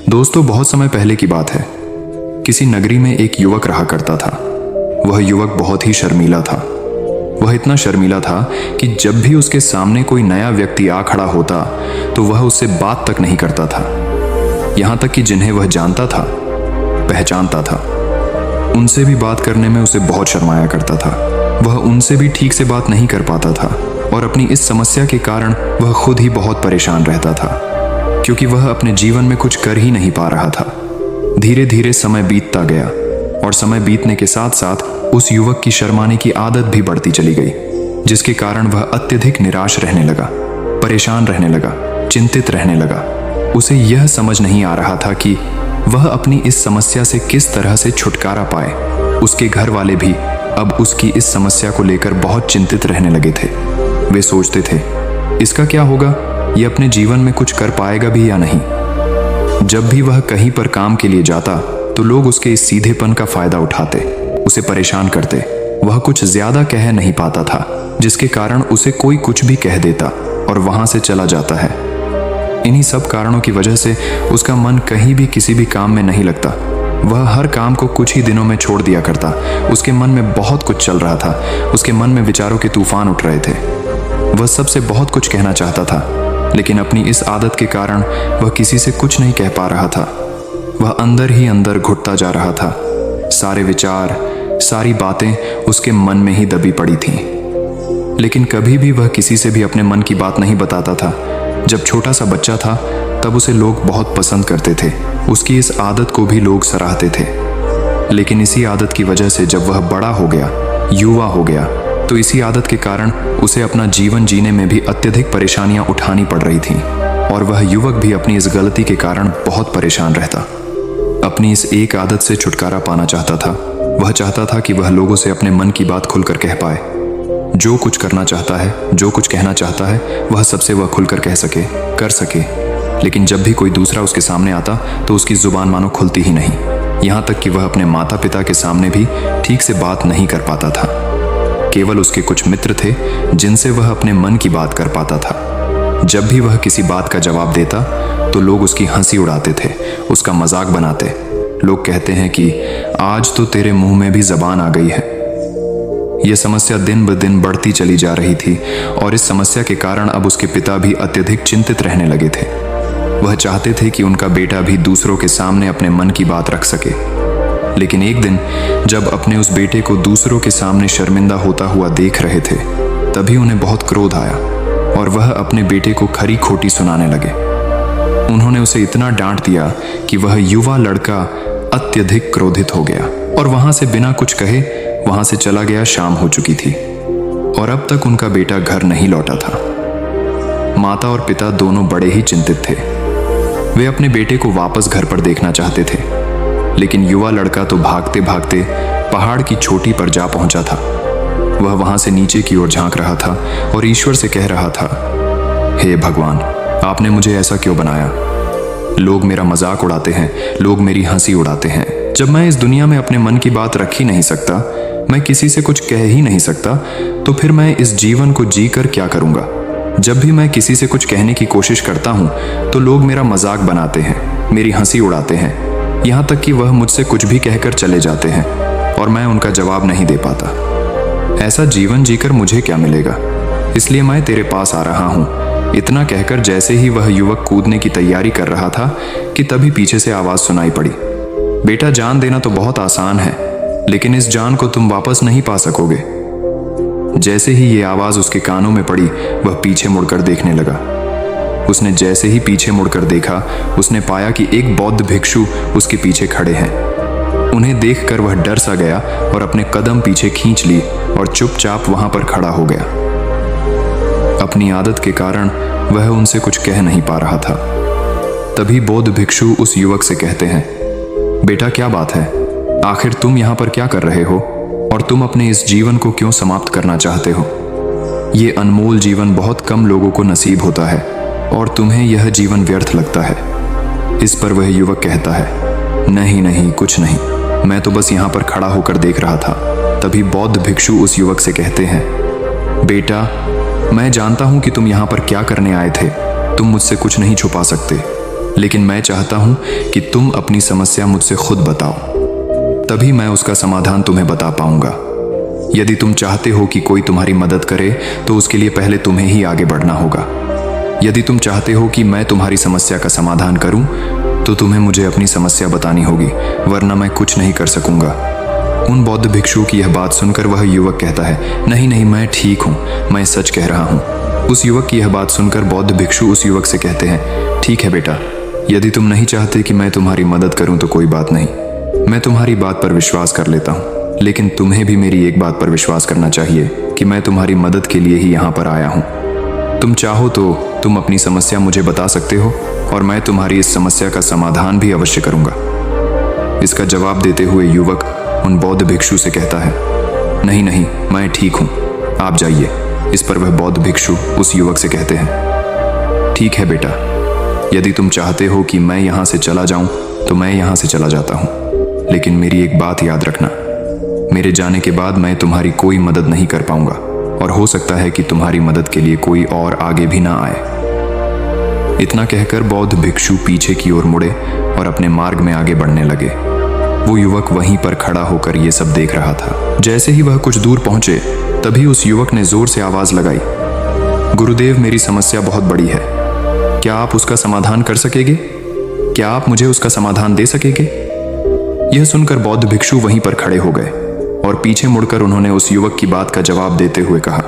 दोस्तों, बहुत समय पहले की बात है। किसी नगरी में एक युवक रहा करता था। वह युवक बहुत ही शर्मीला था। वह इतना शर्मीला था कि जब भी उसके सामने कोई नया व्यक्ति आ खड़ा होता तो वह उससे बात तक नहीं करता था। यहां तक कि जिन्हें वह जानता था, पहचानता था, उनसे भी बात करने में उसे बहुत शर्माया करता था। वह उनसे भी ठीक से बात नहीं कर पाता था और अपनी इस समस्या के कारण वह खुद ही बहुत परेशान रहता था, क्योंकि वह अपने जीवन में कुछ कर ही नहीं पा रहा था। धीरे धीरे समय बीतता गया और समय बीतने के साथ साथ उस युवक की शर्माने की आदत भी बढ़ती चली गई, जिसके कारण वह अत्यधिक निराश रहने लगा, परेशान रहने लगा, चिंतित रहने लगा। उसे यह समझ नहीं आ रहा था कि वह अपनी इस समस्या से किस तरह से छुटकारा पाए। उसके घर वाले भी अब उसकी इस समस्या को लेकर बहुत चिंतित रहने लगे थे। वे सोचते थे, इसका क्या होगा, ये अपने जीवन में कुछ कर पाएगा भी या नहीं। जब भी वह कहीं पर काम के लिए जाता तो लोग उसके इस सीधेपन का फायदा उठाते, उसे परेशान करते। वह कुछ ज्यादा कह नहीं पाता था, जिसके कारण उसे कोई कुछ भी कह देता और वहां से चला जाता है। इन्हीं सब कारणों की वजह से उसका मन कहीं भी किसी भी काम में नहीं लगता। वह हर काम को कुछ ही दिनों में छोड़ दिया करता। उसके मन में बहुत कुछ चल रहा था। उसके मन में विचारों के तूफान उठ रहे थे। वह सबसे बहुत कुछ कहना चाहता था, लेकिन अपनी इस आदत के कारण वह किसी से कुछ नहीं कह पा रहा था। वह अंदर ही अंदर घुटता जा रहा था। सारे विचार, सारी बातें उसके मन में ही दबी पड़ी थीं। लेकिन कभी भी वह किसी से भी अपने मन की बात नहीं बताता था। जब छोटा सा बच्चा था तब उसे लोग बहुत पसंद करते थे। उसकी इस आदत को भी लोग सराहते थे। लेकिन इसी आदत की वजह से जब वह बड़ा हो गया, युवा हो गया, तो इसी आदत के कारण उसे अपना जीवन जीने में भी अत्यधिक परेशानियां उठानी पड़ रही थीं और वह युवक भी अपनी इस गलती के कारण बहुत परेशान रहता। अपनी इस एक आदत से छुटकारा पाना चाहता था। वह चाहता था कि वह लोगों से अपने मन की बात खुलकर कह पाए। जो कुछ करना चाहता है, जो कुछ कहना चाहता है, वह सबसे वह खुलकर कह सके, कर सके। लेकिन जब भी कोई दूसरा उसके सामने आता तो उसकी जुबान मानो खुलती ही नहीं। यहाँ तक कि वह अपने माता पिता के सामने भी ठीक से बात नहीं कर पाता था। केवल उसके कुछ मित्र थे जिनसे वह अपने मन की बात कर पाता था। जब भी वह किसी बात का जवाब देता तो लोग उसकी हंसी उड़ाते थे, उसका मजाक बनाते। लोग कहते हैं कि आज तो तेरे मुंह में भी जबान आ गई है। यह समस्या दिन ब दिन बढ़ती चली जा रही थी और इस समस्या के कारण अब उसके पिता भी अत्यधिक चिंतित रहने लगे थे। वह चाहते थे कि उनका बेटा भी दूसरों के सामने अपने मन की बात रख सके। लेकिन एक दिन जब अपने उस बेटे को दूसरों के सामने शर्मिंदा होता हुआ देख रहे थे, तभी उन्हें बहुत क्रोध आया और वह अपने बेटे को खरी खोटी सुनाने लगे। उन्होंने उसे इतना डांट दिया कि वह युवा लड़का अत्यधिक क्रोधित हो गया और वहां से बिना कुछ कहे वहां से चला गया। शाम हो चुकी थी और अब तक उनका बेटा घर नहीं लौटा था। माता और पिता दोनों बड़े ही चिंतित थे। वे अपने बेटे को वापस घर पर देखना चाहते थे, लेकिन युवा लड़का तो भागते भागते पहाड़ की चोटी पर जा पहुंचा था। वह वहां से नीचे की ओर झांक रहा था और ईश्वर से कह रहा था, हे भगवान, आपने मुझे ऐसा क्यों बनाया? लोग मेरा मजाक उड़ाते हैं, लोग मेरी हंसी उड़ाते हैं। जब मैं इस दुनिया में अपने मन की बात रख ही नहीं सकता, मैं किसी से कुछ कह ही नहीं सकता, तो फिर मैं इस जीवन को जी कर क्या करूंगा? जब भी मैं किसी से कुछ कहने की कोशिश करता हूं तो लोग मेरा मजाक बनाते हैं, मेरी हंसी उड़ाते हैं। यहाँ तक कि वह मुझसे कुछ भी कहकर चले जाते हैं और मैं उनका जवाब नहीं दे पाता। ऐसा जीवन जीकर मुझे क्या मिलेगा? इसलिए मैं तेरे पास आ रहा हूँ। इतना कहकर जैसे ही वह युवक कूदने की तैयारी कर रहा था कि तभी पीछे से आवाज सुनाई पड़ी, बेटा, जान देना तो बहुत आसान है, लेकिन इस जान को तुम वापस नहीं पा सकोगे। जैसे ही ये आवाज उसके कानों में पड़ी, वह पीछे मुड़कर देखने लगा। उसने जैसे ही पीछे मुड़कर देखा, उसने पाया कि एक बौद्ध भिक्षु उसके पीछे खड़े हैं। उन्हें देखकर वह डर सा गया और अपने कदम पीछे खींच ली और चुपचाप वहां पर खड़ा हो गया। अपनी आदत के कारण वह उनसे कुछ कह नहीं पा रहा था। तभी बौद्ध भिक्षु उस युवक से कहते हैं, बेटा, क्या बात है? आखिर तुम यहाँ पर क्या कर रहे हो और तुम अपने इस जीवन को क्यों समाप्त करना चाहते हो? ये अनमोल जीवन बहुत कम लोगों को नसीब होता है और तुम्हें यह जीवन व्यर्थ लगता है। इस पर वह युवक कहता है, नहीं नहीं, कुछ नहीं, मैं तो बस यहाँ पर खड़ा होकर देख रहा था। तभी बौद्ध भिक्षु उस युवक से कहते हैं, बेटा, मैं जानता हूं कि तुम यहाँ पर क्या करने आए थे। तुम मुझसे कुछ नहीं छुपा सकते, लेकिन मैं चाहता हूं कि तुम अपनी समस्या मुझसे खुद बताओ, तभी मैं उसका समाधान तुम्हें बता पाऊंगा। यदि तुम चाहते हो कि कोई तुम्हारी मदद करे तो उसके लिए पहले तुम्हें ही आगे बढ़ना होगा। यदि तुम चाहते हो कि मैं तुम्हारी समस्या का समाधान करूं तो तुम्हें मुझे अपनी समस्या बतानी होगी, वरना मैं कुछ नहीं कर सकूंगा। उन बौद्ध भिक्षु की यह बात सुनकर वह युवक कहता है, नहीं नहीं, मैं ठीक हूं, मैं सच कह रहा हूं। उस युवक की यह बात सुनकर बौद्ध भिक्षु उस युवक से कहते हैं, ठीक है बेटा, यदि तुम नहीं चाहते कि मैं तुम्हारी मदद करूं तो कोई बात नहीं, मैं तुम्हारी बात पर विश्वास कर लेता हूं। लेकिन तुम्हें भी मेरी एक बात पर विश्वास करना चाहिए कि मैं तुम्हारी मदद के लिए ही यहाँ पर आया हूँ। तुम चाहो तो तुम अपनी समस्या मुझे बता सकते हो और मैं तुम्हारी इस समस्या का समाधान भी अवश्य करूंगा। इसका जवाब देते हुए युवक उन बौद्ध भिक्षु से कहता है, नहीं नहीं, मैं ठीक हूँ, आप जाइए। इस पर वह बौद्ध भिक्षु उस युवक से कहते हैं, ठीक है बेटा, यदि तुम चाहते हो कि मैं यहाँ से चला जाऊं तो मैं यहाँ से चला जाता हूँ, लेकिन मेरी एक बात याद रखना, मेरे जाने के बाद मैं तुम्हारी कोई मदद नहीं कर पाऊंगा और हो सकता है कि तुम्हारी मदद के लिए कोई और आगे भी ना आए। इतना कहकर बौद्ध भिक्षु पीछे की ओर मुड़े और अपने मार्ग में आगे बढ़ने लगे। वो युवक वहीं पर खड़ा होकर ये सब देख रहा था। जैसे ही वह कुछ दूर पहुंचे तभी उस युवक ने जोर से आवाज लगाई, गुरुदेव, मेरी समस्या बहुत बड़ी है, क्या आप उसका समाधान कर सकेंगे? क्या आप मुझे उसका समाधान दे सकेंगे? यह सुनकर बौद्ध भिक्षु वहीं पर खड़े हो गए और पीछे मुड़कर उन्होंने उस युवक की बात का जवाब देते हुए कहा,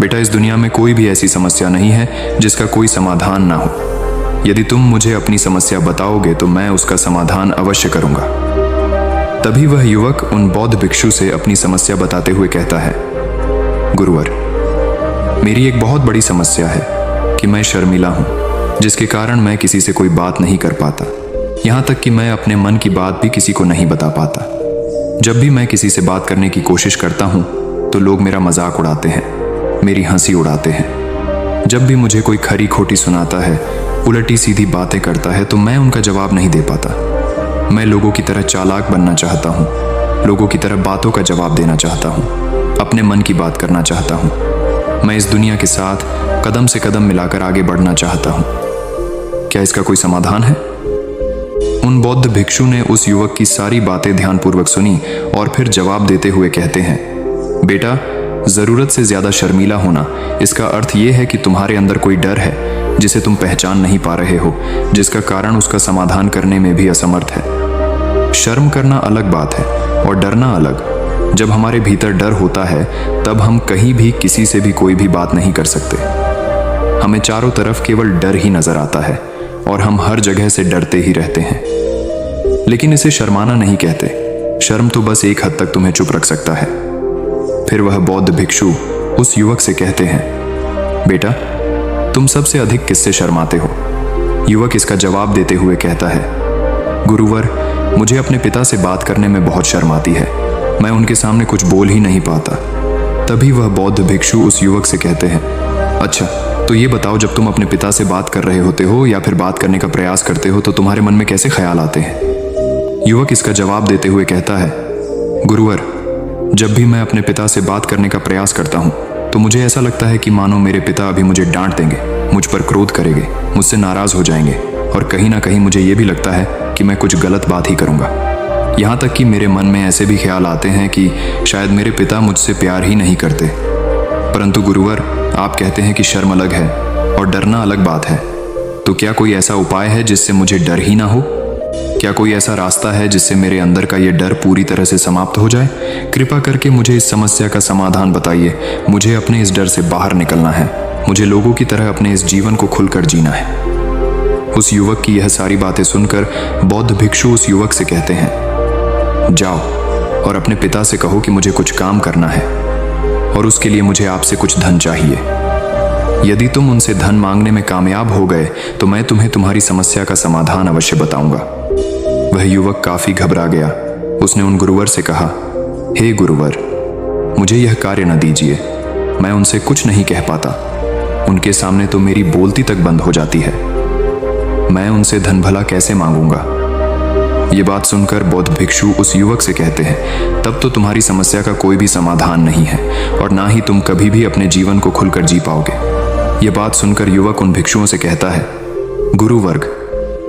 बेटा, इस दुनिया में कोई भी ऐसी समस्या नहीं है जिसका कोई समाधान ना हो। यदि तुम मुझे अपनी समस्या बताओगे तो मैं उसका समाधान अवश्य करूंगा। तभी वह युवक उन बौद्ध भिक्षु से अपनी समस्या बताते हुए कहता है, गुरुवर, मेरी एक बहुत बड़ी समस्या है कि मैं शर्मीला हूं, जिसके कारण मैं किसी से कोई बात नहीं कर पाता। यहां तक कि मैं अपने मन की बात भी किसी को नहीं बता पाता। जब भी मैं किसी से बात करने की कोशिश करता हूं तो लोग मेरा मजाक उड़ाते हैं, मेरी हंसी उड़ाते हैं। जब भी मुझे कोई खरी खोटी सुनाता है, उलटी सीधी बातें करता है, तो मैं उनका जवाब नहीं दे पाता। मैं लोगों की तरह चालाक बनना चाहता हूँ, लोगों की तरह बातों का जवाब देना चाहता हूँ, अपने मन की बात करना चाहता हूँ। मैं इस दुनिया के साथ कदम से कदम मिलाकर आगे बढ़ना चाहता हूँ। क्या इसका कोई समाधान है? उन बौद्ध भिक्षु ने उस युवक की सारी बातें ध्यानपूर्वक सुनी और फिर जवाब देते हुए कहते हैं, बेटा, जरूरत से ज्यादा शर्मीला होना, इसका अर्थ यह है कि तुम्हारे अंदर कोई डर है जिसे तुम पहचान नहीं पा रहे हो, जिसका कारण उसका समाधान करने में भी असमर्थ है। शर्म करना अलग बात है और डरना अलग। जब हमारे भीतर डर होता है तब हम कहीं भी किसी से भी कोई भी बात नहीं कर सकते। हमें चारों तरफ केवल डर ही नजर आता है और हम हर जगह से डरते ही रहते हैं। लेकिन इसे शर्माना नहीं कहते। शर्म तो बस एक हद तक तुम्हें चुप रख सकता है। फिर वह बौद्ध भिक्षु उस युवक से कहते हैं, बेटा, तुम सबसे अधिक किससे शर्माते हो? युवक इसका जवाब देते हुए कहता है, गुरुवर, मुझे अपने पिता से बात करने में बहुत शर्म आती है। मैं उनके सामने कुछ बोल ही नहीं पाता। तभी वह बौद्ध भिक्षु उस युवक से कहते हैं, अच्छा, तो ये बताओ, जब तुम अपने पिता से बात कर रहे होते हो या फिर बात करने का प्रयास करते हो तो तुम्हारे मन में कैसे ख्याल आते हैं? युवक इसका जवाब देते हुए कहता है, गुरुवर, जब भी मैं अपने पिता से बात करने का प्रयास करता हूँ तो मुझे ऐसा लगता है कि मानो मेरे पिता अभी मुझे डांट देंगे, मुझ पर क्रोध करेंगे, मुझसे नाराज हो जाएंगे और कहीं ना कहीं मुझे ये भी लगता है कि मैं कुछ गलत बात ही करूँगा। यहाँ तक कि मेरे मन में ऐसे भी ख्याल आते हैं कि शायद मेरे पिता मुझसे प्यार ही नहीं करते। परंतु गुरुवर, आप कहते हैं कि शर्म अलग है और डरना अलग बात है, तो क्या कोई ऐसा उपाय है जिससे मुझे डर ही ना हो? क्या कोई ऐसा रास्ता है जिससे मेरे अंदर का ये डर पूरी तरह से समाप्त हो जाए? कृपा करके मुझे इस समस्या का समाधान बताइए। मुझे अपने इस डर से बाहर निकलना है। मुझे लोगों की तरह अपने इस जीवन को खुलकर जीना है। उस युवक की यह सारी बातें सुनकर बौद्ध भिक्षु उस युवक से कहते हैं, जाओ और अपने पिता से कहो कि मुझे कुछ काम करना है और उसके लिए मुझे आपसे कुछ धन चाहिए। यदि तुम उनसे धन मांगने में कामयाब हो गए तो मैं तुम्हें तुम्हारी समस्या का समाधान अवश्य बताऊंगा। वह युवक काफी घबरा गया। उसने उन गुरुवर से कहा, हे गुरुवर, मुझे यह कार्य न दीजिए। मैं उनसे कुछ नहीं कह पाता। उनके सामने तो मेरी बोलती तक बंद हो जाती है। मैं उनसे धन भला कैसे मांगूंगा? ये बात सुनकर बौद्ध भिक्षु उस युवक से कहते हैं, तब तो तुम्हारी समस्या का कोई भी समाधान नहीं है और ना ही तुम कभी भी अपने जीवन को खुलकर जी पाओगे। ये बात सुनकर युवक उन भिक्षुओं से कहता है, गुरुवर्ग,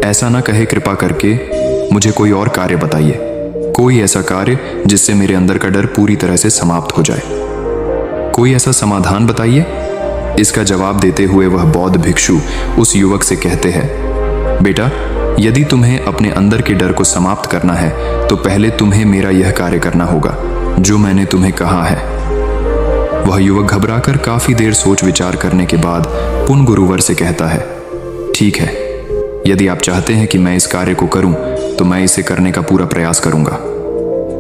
ऐसा ना कहे कृपा करके, मुझे कोई और कार्य बताइए, कोई ऐसा कार्य जिससे मेरे अंदर का डर पूरी तरह से समाप्त हो जाए। कोई ऐसा समाधान बताइए। इसका जवाब देते हुए वह बौद्ध भिक्षु उस युवक से कहते हैं, बेटा, यदि तुम्हें अपने अंदर के डर को समाप्त करना है तो पहले तुम्हें मेरा यह कार्य करना होगा जो मैंने तुम्हें कहा है। वह युवक घबराकर काफी देर सोच विचार करने के बाद पुन गुरुवर से कहता है, ठीक है, यदि आप चाहते हैं कि मैं इस कार्य को करूं तो मैं इसे करने का पूरा प्रयास करूंगा।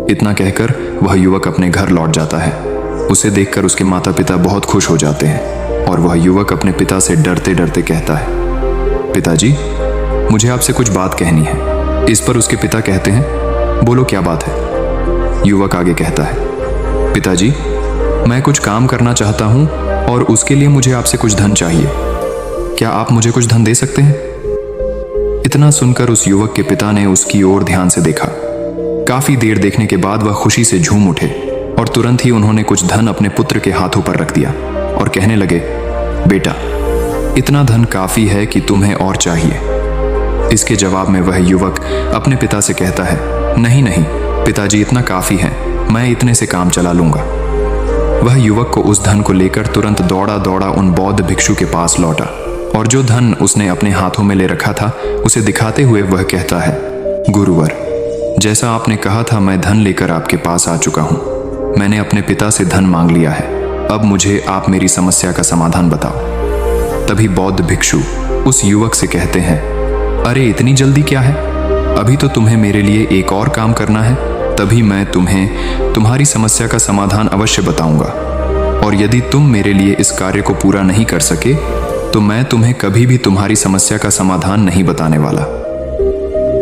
इतना कहकर वह युवक अपने घर लौट जाता है। उसे देखकर उसके माता पिता बहुत खुश हो जाते हैं और वह युवक अपने पिता से डरते डरते कहता है, पिताजी, मुझे आपसे कुछ बात कहनी है। इस पर उसके पिता कहते हैं, बोलो क्या बात है। युवक आगे कहता है, पिताजी, मैं कुछ काम करना चाहता हूं और उसके लिए मुझे आपसे कुछ धन चाहिए। क्या आप मुझे कुछ धन दे सकते हैं? इतना सुनकर उस युवक के पिता ने उसकी ओर ध्यान से देखा। काफी देर देखने के बाद वह खुशी से झूम उठे और तुरंत ही उन्होंने कुछ धन अपने पुत्र के हाथों पर रख दिया और कहने लगे, बेटा, इतना धन काफी है कि तुम्हें और चाहिए। इसके जवाब में वह युवक अपने पिता से कहता है, नहीं नहीं पिताजी, इतना काफी है, मैं इतने से काम चला लूंगा। वह युवक को उस धन को लेकर तुरंत दौड़ा दौड़ा उन बौद्ध भिक्षु के पास लौटा और जो धन उसने अपने हाथों में ले रखा था उसे दिखाते हुए वह कहता है, गुरुवर, जैसा आपने कहा था मैं धन लेकर आपके पास आ चुका हूं। मैंने अपने पिता से धन मांग लिया है। अब मुझे आप मेरी समस्या का समाधान बताओ। तभी बौद्ध भिक्षु उस युवक से कहते हैं, अरे इतनी जल्दी क्या है? अभी तो तुम्हें मेरे लिए एक और काम करना है, तभी मैं तुम्हें तुम्हारी समस्या का समाधान अवश्य बताऊंगा। और यदि तुम मेरे लिए इस कार्य को पूरा नहीं कर सके तो मैं तुम्हें कभी भी तुम्हारी समस्या का समाधान नहीं बताने वाला।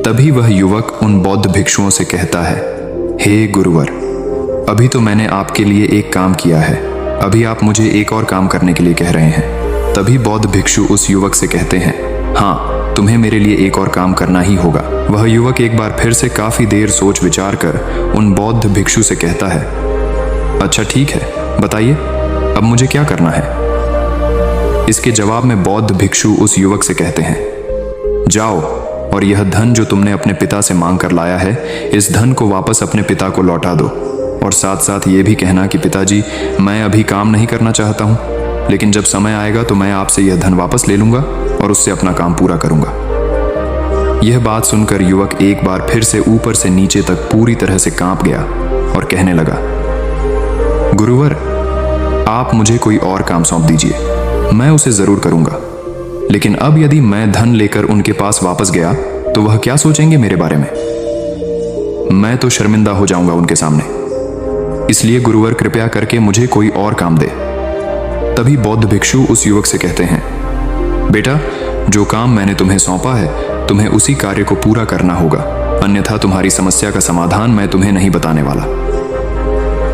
तभी वह युवक उन बौद्ध भिक्षुओं से कहता है, हे गुरुवर, अभी तो मैंने आपके लिए एक काम किया है, अभी आप मुझे एक और काम करने के लिए कह रहे हैं। तभी बौद्ध भिक्षु उस युवक से कहते हैं, हाँ, तुम्हें मेरे लिए एक और काम करना ही होगा। वह युवक एक बार फिर से काफी देर सोच विचार कर उन बौद्ध भिक्षु से कहता है, अच्छा ठीक है, बताइए अब मुझे क्या करना है। इसके जवाब में बौद्ध भिक्षु उस युवक से कहते हैं, जाओ और यह धन जो तुमने अपने पिता से मांग कर लाया है, इस धन को वापस अपने पिता को लौटा दो और साथ साथ ये भी कहना कि पिताजी, मैं अभी काम नहीं करना चाहता हूँ, लेकिन जब समय आएगा तो मैं आपसे यह धन वापस ले लूंगा और उससे अपना काम पूरा करूंगा। यह बात सुनकर युवक एक बार फिर से ऊपर से नीचे तक पूरी तरह से कांप गया और कहने लगा, गुरुवर, आप मुझे कोई और काम सौंप दीजिए, मैं उसे जरूर करूंगा। लेकिन अब यदि मैं धन लेकर उनके पास वापस गया तो वह क्या सोचेंगे मेरे बारे में? मैं तो शर्मिंदा हो जाऊंगा उनके सामने। इसलिए गुरुवर, कृपया करके मुझे कोई और काम दे। तभी बौद्ध भिक्षु उस युवक से कहते हैं, बेटा, जो काम मैंने तुम्हें सौंपा है तुम्हें उसी कार्य को पूरा करना होगा, अन्यथा तुम्हारी समस्या का समाधान मैं तुम्हें नहीं बताने वाला।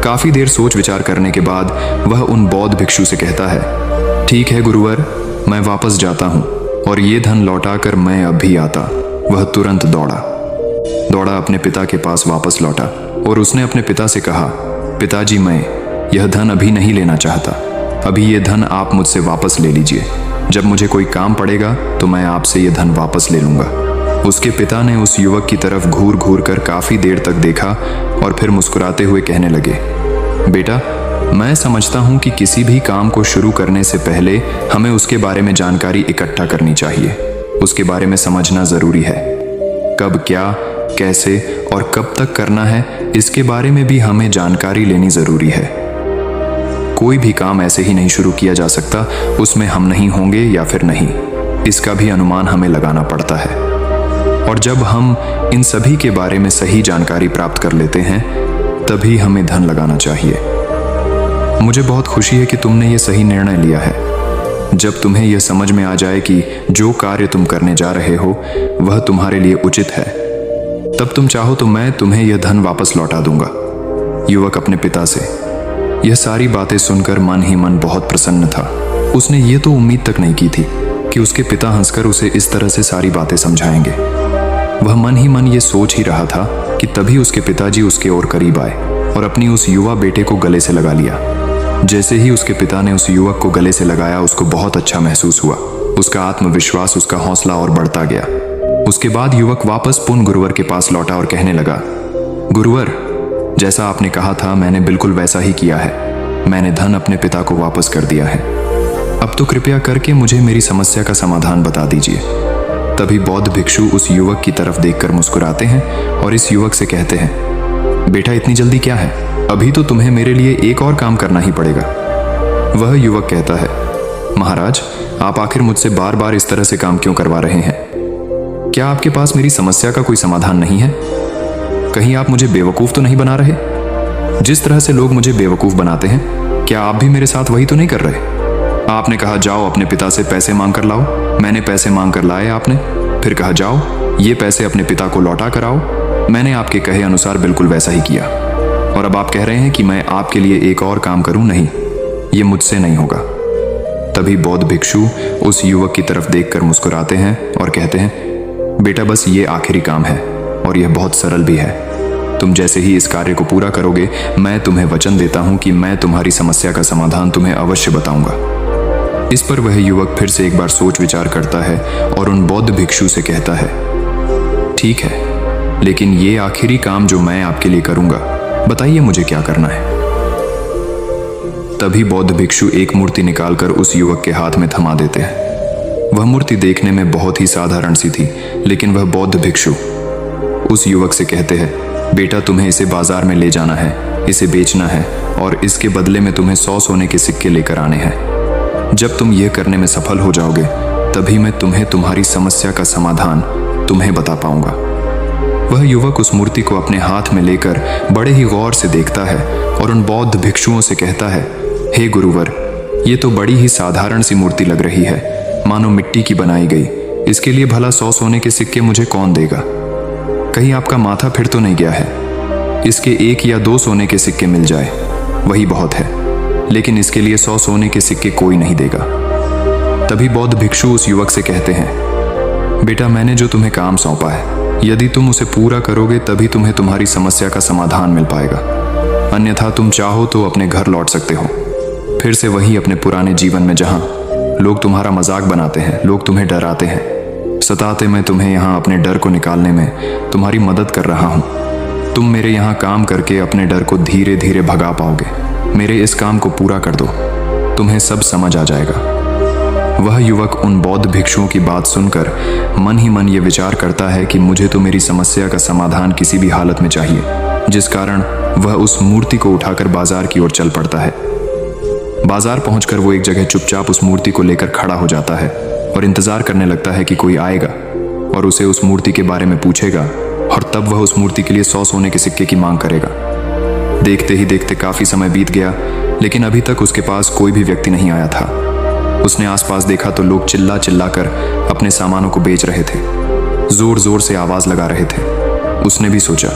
काफी देर सोच विचार करने के बाद वह उन बौद्ध भिक्षु से कहता है, ठीक है गुरुवर, मैं वापस जाता हूं और ये धन लौटाकर मैं अब भी आता। वह तुरंत दौड़ा अपने पिता के पास वापस लौटा और उसने अपने पिता से कहा, पिताजी, मैं यह धन अभी नहीं लेना चाहता, अभी ये धन आप मुझसे वापस ले लीजिए। जब मुझे कोई काम पड़ेगा तो मैं आपसे ये धन वापस ले लूंगा। उसके पिता ने उस युवक की तरफ घूर घूर कर काफी देर तक देखा और फिर मुस्कुराते हुए कहने लगे, बेटा, मैं समझता हूं कि किसी भी काम को शुरू करने से पहले हमें उसके बारे में जानकारी इकट्ठा करनी चाहिए। उसके बारे में समझना जरूरी है। कब, क्या, कैसे और कब तक करना है, इसके बारे में भी हमें जानकारी लेनी जरूरी है। कोई भी काम ऐसे ही नहीं शुरू किया जा सकता, उसमें हम नहीं होंगे या फिर नहीं, इसका भी अनुमान हमें लगाना पड़ता है। और जब हम इन सभी के बारे में सही जानकारी प्राप्त कर लेते हैं तभी हमें धन लगाना चाहिए। मुझे बहुत खुशी है कि तुमने ये सही निर्णय लिया है। जब तुम्हें यह समझ में आ जाए कि जो कार्य तुम करने जा रहे हो वह तुम्हारे लिए उचित है, तब तुम चाहो तो मैं तुम्हें यह धन वापस लौटा दूंगा। युवक अपने पिता से यह सारी बातें सुनकर मन ही मन बहुत प्रसन्न था। उसने ये तो उम्मीद तक नहीं की थी कि उसके पिता हंसकर उसे इस तरह से सारी बातें समझाएंगे। वह मन ही मन ये सोच ही रहा था कि तभी उसके पिताजी उसके और करीब आए और अपनी उस युवा बेटे को गले से लगा लिया। जैसे ही उसके पिता ने उस युवक को गले से लगाया, उसको बहुत अच्छा महसूस हुआ। उसका आत्मविश्वास, उसका हौसला और बढ़ता गया। उसके बाद युवक वापस पुन गुरुवर के पास लौटा और कहने लगा, गुरुवर, जैसा आपने कहा था मैंने बिल्कुल वैसा ही किया है। मैंने धन अपने पिता को वापस कर दिया है। अब तो कृपया करके मुझे मेरी समस्या का समाधान बता दीजिए। तभी बौद्ध भिक्षु उस युवक की तरफ देखकर मुस्कुराते हैं और इस युवक से कहते हैं, बेटा इतनी जल्दी क्या है, अभी तो तुम्हें मेरे लिए एक और काम करना ही पड़ेगा। वह युवक कहता है, महाराज, आप आखिर मुझसे बार बार इस तरह से काम क्यों करवा रहे हैं? क्या आपके पास मेरी समस्या का कोई समाधान नहीं है? कहीं आप मुझे बेवकूफ तो नहीं बना रहे? जिस तरह से लोग मुझे बेवकूफ बनाते हैं, क्या आप भी मेरे साथ वही तो नहीं कर रहे? आपने कहा जाओ अपने पिता से पैसे मांग कर लाओ, मैंने पैसे मांग कर लाए आपने। फिर कहा जाओ ये पैसे अपने पिता को लौटा कर आओ, मैंने आपके कहे अनुसार बिल्कुल वैसा ही किया। और अब आप कह रहे हैं कि मैं आपके लिए एक और काम करूं? नहीं, ये मुझसे नहीं होगा। तभी बौद्ध भिक्षु उस युवक की तरफ देखकर मुस्कुराते हैं और कहते हैं, बेटा बस ये आखिरी काम है और यह बहुत सरल भी है। तुम जैसे ही इस कार्य को पूरा करोगे, मैं तुम्हें वचन देता हूं कि मैं तुम्हारी समस्या का समाधान तुम्हें अवश्य बताऊंगा। इस पर वह युवक फिर से एक बार सोच विचार करता है और उन बौद्ध भिक्षु से कहता है, ठीक है, लेकिन ये आखिरी काम जो मैं आपके लिए करूंगा, बताइए मुझे क्या करना है। तभी बौद्ध भिक्षु एक मूर्ति निकालकर उस युवक के हाथ में थमा देते हैं। वह मूर्ति देखने में बहुत ही साधारण सी थी, लेकिन वह बौद्ध भिक्षु उस युवक से कहते हैं, बेटा तुम्हें इसे बाजार में ले जाना है, इसे बेचना है और इसके बदले में तुम्हें 100 सोने के सिक्के लेकर आने हैं। जब तुम यह करने में सफल हो जाओगे, तभी मैं तुम्हें तुम्हारी समस्या का समाधान तुम्हें बता पाऊंगा। वह युवक उस मूर्ति को अपने हाथ में लेकर बड़े ही गौर से देखता है और उन बौद्ध भिक्षुओं से कहता है, हे गुरुवर, ये तो बड़ी ही साधारण सी मूर्ति लग रही है, मानो मिट्टी की बनाई गई। इसके लिए भला 100 सोने के सिक्के मुझे कौन देगा? कहीं आपका माथा फिर तो नहीं गया है? इसके 1 या 2 सोने के सिक्के मिल जाए, वही बहुत है, लेकिन इसके लिए 100 सोने के सिक्के कोई नहीं देगा। तभी बौद्ध भिक्षु उस युवक से कहते हैं, बेटा मैंने जो तुम्हें काम सौंपा है, यदि तुम उसे पूरा करोगे तभी तुम्हें तुम्हारी समस्या का समाधान मिल पाएगा। अन्यथा तुम चाहो तो अपने घर लौट सकते हो, फिर से वही अपने पुराने जीवन में जहां लोग तुम्हारा मजाक बनाते हैं, लोग तुम्हें डराते हैं, सताते। मैं तुम्हें यहाँ अपने डर को निकालने में तुम्हारी मदद कर रहा हूँ। तुम मेरे यहाँ काम करके अपने डर को धीरे धीरे भगा पाओगे। मेरे इस काम को पूरा कर दो, तुम्हें सब समझ आ जाएगा। वह युवक उन बौद्ध भिक्षुओं की बात सुनकर मन ही मन ये विचार करता है कि मुझे तो मेरी समस्या का समाधान किसी भी हालत में चाहिए, जिस कारण वह उस मूर्ति को उठाकर बाजार की ओर चल पड़ता है। बाजार पहुंचकर वो एक जगह चुपचाप उस मूर्ति को लेकर खड़ा हो जाता है और इंतजार करने लगता है कि कोई आएगा और उसे उस मूर्ति के बारे में पूछेगा, और तब वह उस मूर्ति के लिए 100 सोने के सिक्के की मांग करेगा। देखते ही देखते काफी समय बीत गया, लेकिन अभी तक उसके पास कोई भी व्यक्ति नहीं आया था। उसने आसपास देखा तो लोग चिल्ला चिल्ला कर अपने सामानों को बेच रहे थे, जोर जोर से आवाज लगा रहे थे। उसने भी सोचा,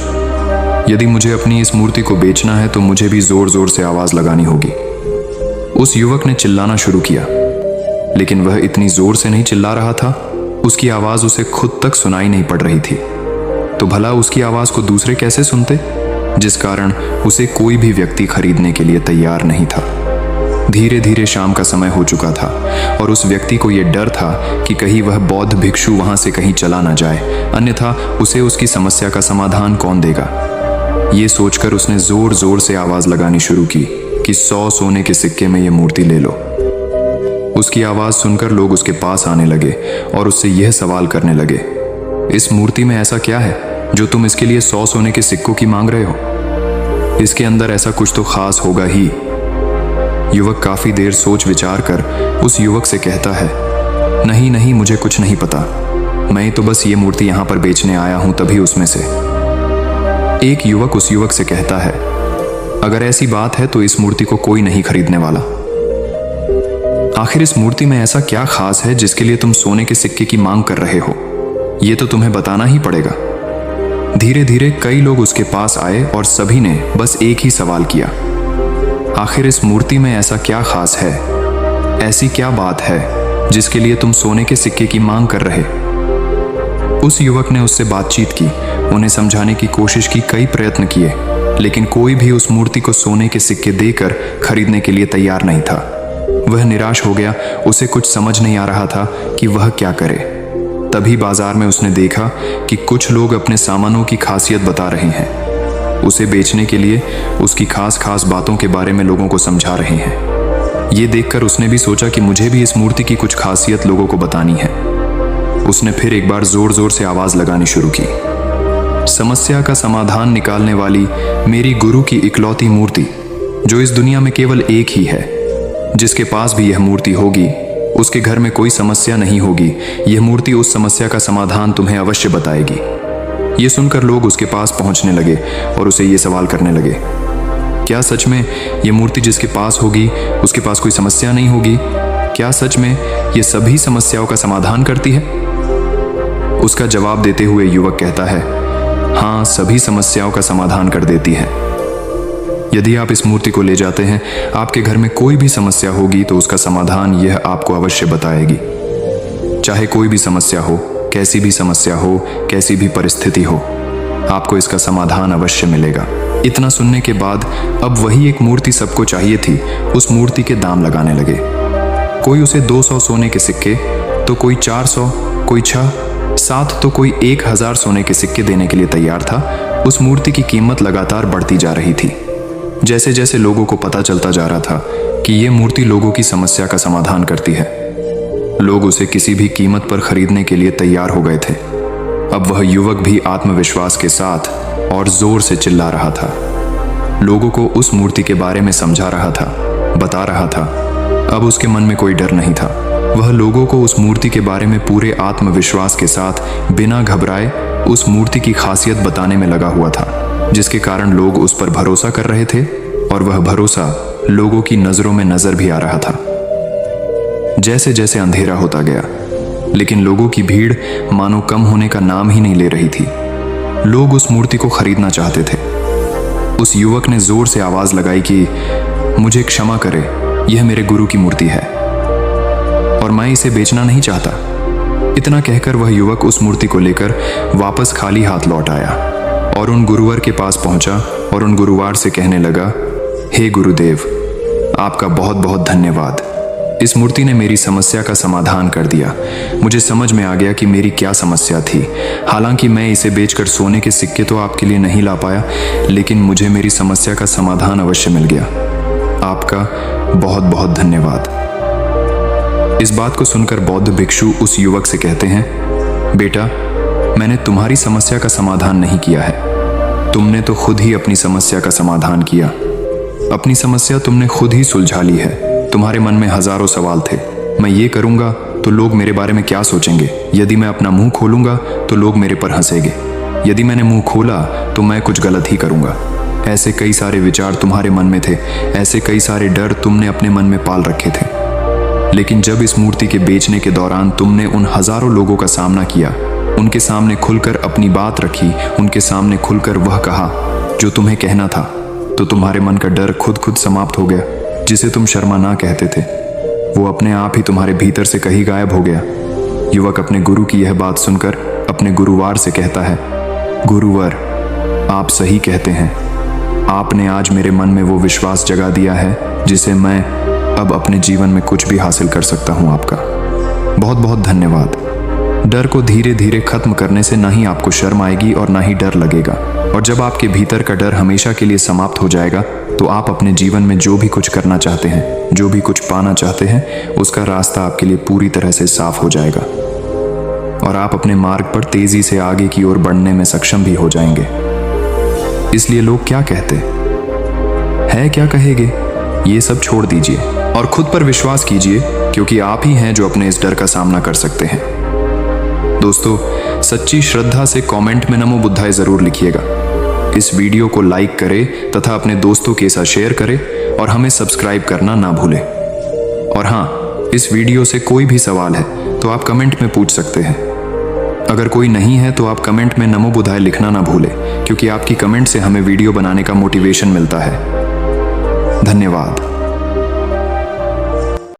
यदि मुझे अपनी इस मूर्ति को बेचना है तो मुझे भी जोर जोर से आवाज लगानी होगी। उस युवक ने चिल्लाना शुरू किया, लेकिन वह इतनी जोर से नहीं चिल्ला रहा था, उसकी आवाज उसे खुद तक सुनाई नहीं पड़ रही थी। तो भला उसकी आवाज को दूसरे कैसे सुनते, जिस कारण उसे कोई भी व्यक्ति खरीदने के लिए तैयार नहीं था। धीरे धीरे शाम का समय हो चुका था और उस व्यक्ति को यह डर था कि कहीं वह बौद्ध भिक्षु वहां से कहीं चला ना जाए, अन्यथा उसे उसकी समस्या का समाधान कौन देगा। ये सोचकर उसने जोर जोर से आवाज लगानी शुरू की कि 100 सोने के सिक्के में यह मूर्ति ले लो। उसकी आवाज सुनकर लोग उसके पास आने लगे और उससे यह सवाल करने लगे, इस मूर्ति में ऐसा क्या है जो तुम इसके लिए 100 सोने के सिक्कों की मांग रहे हो? इसके अंदर ऐसा कुछ तो खास होगा ही। युवक काफी देर सोच विचार कर उस युवक से कहता है, नहीं नहीं, मुझे कुछ नहीं पता, मैं तो बस ये मूर्ति यहाँ पर बेचने आया हूं। तभी उसमें से एक युवक उस युवक से कहता है, अगर ऐसी बात है तो इस मूर्ति को कोई नहीं खरीदने वाला। आखिर इस मूर्ति में ऐसा क्या खास है जिसके लिए तुम सोने के सिक्के की मांग कर रहे हो? ये तो तुम्हें बताना ही पड़ेगा। धीरे धीरे कई लोग उसके पास आए और सभी ने बस एक ही सवाल किया, आखिर इस मूर्ति में ऐसा क्या खास है, ऐसी क्या बात है जिसके लिए तुम सोने के सिक्के की मांग कर रहे? उस युवक ने उससे बातचीत की, उन्हें समझाने की कोशिश की, कई प्रयत्न किए, लेकिन कोई भी उस मूर्ति को सोने के सिक्के देकर खरीदने के लिए तैयार नहीं था। वह निराश हो गया, उसे कुछ समझ नहीं आ रहा था कि वह क्या करे। तभी बाजार में उसने देखा कि कुछ लोग अपने सामानों की खासियत बता रहे हैं। उसे बेचने के लिए उसकी खास खास बातों के बारे में लोगों को समझा रहे हैं। ये देखकर उसने भी सोचा कि मुझे भी इस मूर्ति की कुछ खासियत लोगों को बतानी है। उसने फिर एक बार जोर जोर से आवाज लगानी शुरू की। समस्या का समाधान निकालने वाली मेरी गुरु की इकलौती मूर्ति, जो इस दुनिया में केवल एक ही है, जिसके पास भी यह मूर्ति होगी उसके घर में कोई समस्या नहीं होगी। यह मूर्ति उस समस्या का समाधान तुम्हें अवश्य बताएगी। ये सुनकर लोग उसके पास पहुंचने लगे और उसे ये सवाल करने लगे, क्या सच में ये मूर्ति जिसके पास होगी उसके पास कोई समस्या नहीं होगी? क्या सच में ये सभी समस्याओं का समाधान करती है? उसका जवाब देते हुए युवक कहता है, हाँ, सभी समस्याओं का समाधान कर देती है। यदि आप इस मूर्ति को ले जाते हैं, आपके घर में कोई भी समस्या होगी तो उसका समाधान यह आपको अवश्य बताएगी। चाहे कोई भी समस्या हो, कैसी भी समस्या हो, कैसी भी परिस्थिति हो, आपको इसका समाधान अवश्य मिलेगा। इतना सुनने के बाद अब वही एक मूर्ति सबको चाहिए थी। उस मूर्ति के दाम लगाने लगे। कोई उसे 200 सोने के सिक्के, तो कोई 400, कोई 6, 7, तो कोई 1000 सोने के सिक्के देने के लिए तैयार था। उस मूर्ति की कीमत लगातार बढ़ती जा रही थी। जैसे जैसे लोगों को पता चलता जा रहा था कि ये मूर्ति लोगों की समस्या का समाधान करती है, लोग उसे किसी भी कीमत पर खरीदने के लिए तैयार हो गए थे। अब वह युवक भी आत्मविश्वास के साथ और जोर से चिल्ला रहा था, लोगों को उस मूर्ति के बारे में समझा रहा था, बता रहा था। अब उसके मन में कोई डर नहीं था। वह लोगों को उस मूर्ति के बारे में पूरे आत्मविश्वास के साथ बिना घबराए उस मूर्ति की खासियत बताने में लगा हुआ था, जिसके कारण लोग उस पर भरोसा कर रहे थे और वह भरोसा लोगों की नजरों में नजर भी आ रहा था। जैसे जैसे अंधेरा होता गया, लेकिन लोगों की भीड़ मानो कम होने का नाम ही नहीं ले रही थी। लोग उस मूर्ति को खरीदना चाहते थे। उस युवक ने जोर से आवाज लगाई कि मुझे क्षमा करे, यह मेरे गुरु की मूर्ति है और मैं इसे बेचना नहीं चाहता। इतना कहकर वह युवक उस मूर्ति को लेकर वापस खाली हाथ लौट आया और उन गुरुवर के पास पहुंचा और उन गुरुवार से कहने लगा, हे गुरुदेव, आपका बहुत बहुत धन्यवाद। इस मूर्ति ने मेरी समस्या का समाधान कर दिया। मुझे समझ में आ गया कि मेरी क्या समस्या थी। हालांकि मैं इसे बेचकर सोने के सिक्के तो आपके लिए नहीं ला पाया, लेकिन मुझे मेरी समस्या का समाधान अवश्य मिल गया। आपका बहुत बहुत धन्यवाद। इस बात को सुनकर बौद्ध भिक्षु उस युवक से कहते हैं, बेटा, मैंने तुम्हारी समस्या का समाधान नहीं किया है, तुमने तो खुद ही अपनी समस्या का समाधान किया। अपनी समस्या तुमने खुद ही सुलझा ली है। तुम्हारे मन में हजारों सवाल थे, मैं ये करूंगा तो लोग मेरे बारे में क्या सोचेंगे, यदि मैं अपना मुंह खोलूंगा तो लोग मेरे पर हंसेंगे, यदि मैंने मुंह खोला तो मैं कुछ गलत ही करूंगा। ऐसे कई सारे विचार तुम्हारे मन में थे, ऐसे कई सारे डर तुमने अपने मन में पाल रखे थे। लेकिन जब इस मूर्ति के बेचने के दौरान तुमने उन हजारों लोगों का सामना किया, उनके सामने खुलकर अपनी बात रखी, उनके सामने खुलकर वह कहा जो तुम्हें कहना था, तो तुम्हारे मन का डर खुद खुद समाप्त हो गया। जिसे तुम शर्मा ना कहते थे, वो अपने आप ही तुम्हारे भीतर से कहीं गायब हो गया। युवक अपने गुरु की यह बात सुनकर अपने गुरुवार से कहता है, गुरुवर, आप सही कहते हैं। आपने आज मेरे मन में वो विश्वास जगा दिया है जिसे मैं अब अपने जीवन में कुछ भी हासिल कर सकता हूँ। आपका बहुत बहुत धन्यवाद। डर को धीरे धीरे खत्म करने से ना ही आपको शर्म आएगी और ना ही डर लगेगा, और जब आपके भीतर का डर हमेशा के लिए समाप्त हो जाएगा तो आप अपने जीवन में जो भी कुछ करना चाहते हैं, जो भी कुछ पाना चाहते हैं, उसका रास्ता आपके लिए पूरी तरह से साफ हो जाएगा और आप अपने मार्ग पर तेजी से आगे की ओर बढ़ने में सक्षम भी हो जाएंगे। इसलिए लोग क्या कहते हैं, क्या कहेंगे, ये सब छोड़ दीजिए और खुद पर विश्वास कीजिए, क्योंकि आप ही हैं जो अपने इस डर का सामना कर सकते हैं। दोस्तों, सच्ची श्रद्धा से कमेंट में नमो बुद्धाय जरूर लिखिएगा। इस वीडियो को लाइक करें तथा अपने दोस्तों के साथ शेयर करें और हमें सब्सक्राइब करना ना भूलें। और हाँ, इस वीडियो से कोई भी सवाल है तो आप कमेंट में पूछ सकते हैं। अगर कोई नहीं है तो आप कमेंट में नमो बुद्धाय लिखना ना भूलें, क्योंकि आपकी कमेंट से हमें वीडियो बनाने का मोटिवेशन मिलता है। धन्यवाद।